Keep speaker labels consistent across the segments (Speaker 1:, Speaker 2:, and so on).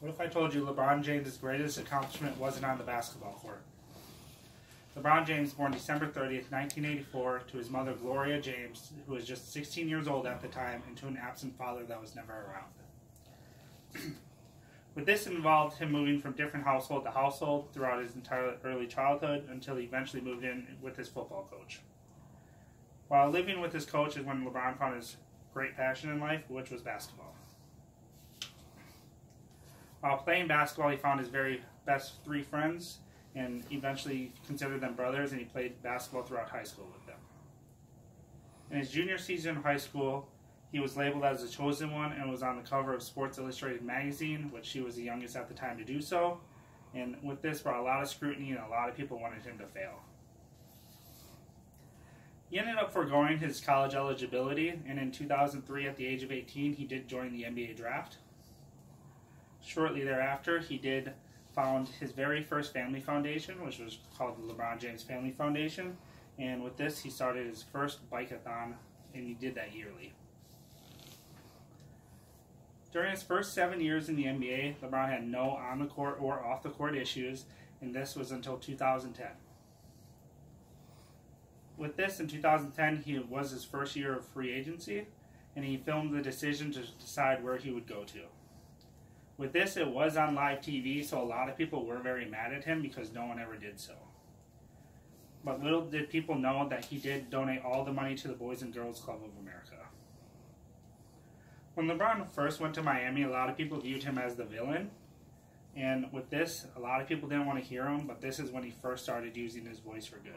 Speaker 1: What if I told you LeBron James' greatest accomplishment wasn't on the basketball court? LeBron James, born December 30th, 1984, to his mother Gloria James, who was just 16 years old at the time, and to an absent father that was never around. With this involved him moving from different household to household throughout his entire early childhood until he eventually moved in with his football coach. While living with his coach is when LeBron found his great passion in life, which was basketball. While playing basketball, he found his very best three friends and eventually considered them brothers, and he played basketball throughout high school with them. In his junior season of high school, he was labeled as the chosen one and was on the cover of Sports Illustrated magazine, which he was the youngest at the time to do so. And with this brought a lot of scrutiny, and a lot of people wanted him to fail. He ended up foregoing his college eligibility, and in 2003, at the age of 18, he did join the NBA draft. Shortly thereafter, he did found his very first family foundation, which was called the LeBron James Family Foundation. And with this, he started his first bike-a-thon, and he did that yearly. During his first 7 years in the NBA, LeBron had no on-the-court or off-the-court issues, and this was until 2010. With this, in 2010, he was his first year of free agency, and he filmed the decision to decide where he would go to. With this, it was on live TV, so a lot of people were very mad at him because no one ever did so. But little did people know that he did donate all the money to the Boys and Girls Club of America. When LeBron first went to Miami, a lot of people viewed him as the villain. And with this, a lot of people didn't want to hear him, but this is when he first started using his voice for good.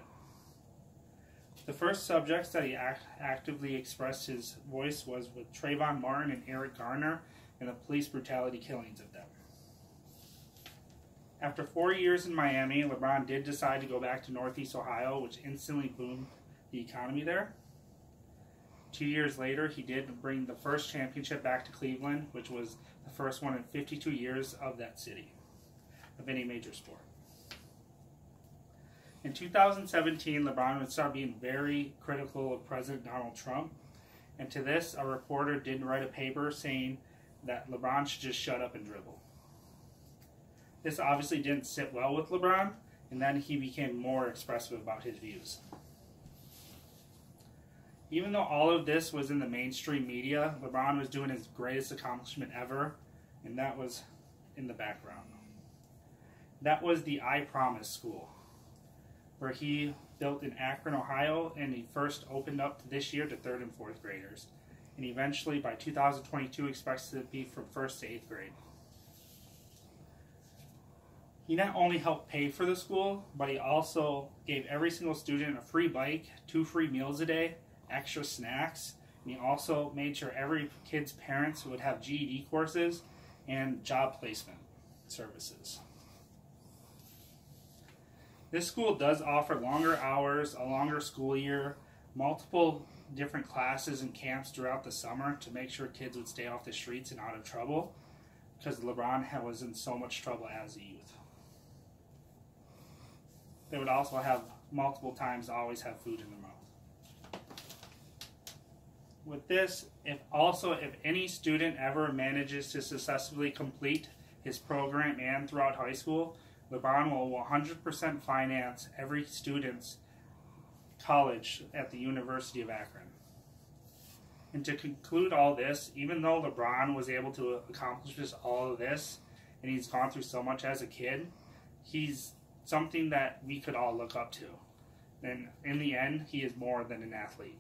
Speaker 1: The first subjects that he actively expressed his voice was with Trayvon Martin and Eric Garner and the police brutality killings of them. After 4 years in Miami, LeBron did decide to go back to Northeast Ohio, which instantly boomed the economy there. 2 years later, he did bring the first championship back to Cleveland, which was the first one in 52 years of that city, of any major sport. In 2017, LeBron would start being very critical of President Donald Trump, and to this, a reporter did write a paper saying that LeBron should just shut up and dribble. This obviously didn't sit well with LeBron, and then he became more expressive about his views. Even though all of this was in the mainstream media, LeBron was doing his greatest accomplishment ever, and that was in the background. That was the I Promise School, where he built in Akron, Ohio, and he first opened up this year to 3rd and 4th graders. And eventually, by 2022, expects to be from 1st to 8th grade. He not only helped pay for the school, but he also gave every single student a free bike, 2 free meals a day, extra snacks, and he also made sure every kid's parents would have GED courses and job placement services. This school does offer longer hours, a longer school year, multiple different classes and camps throughout the summer to make sure kids would stay off the streets and out of trouble, because LeBron was in so much trouble as a youth. They would also have multiple times to always have food in their mouth. With this, if any student ever manages to successfully complete his program and throughout high school, LeBron will 100% finance every student's college at the University of Akron. And to conclude all this, even though LeBron was able to accomplish all of this, and he's gone through so much as a kid, he's something that we could all look up to. And in the end, he is more than an athlete.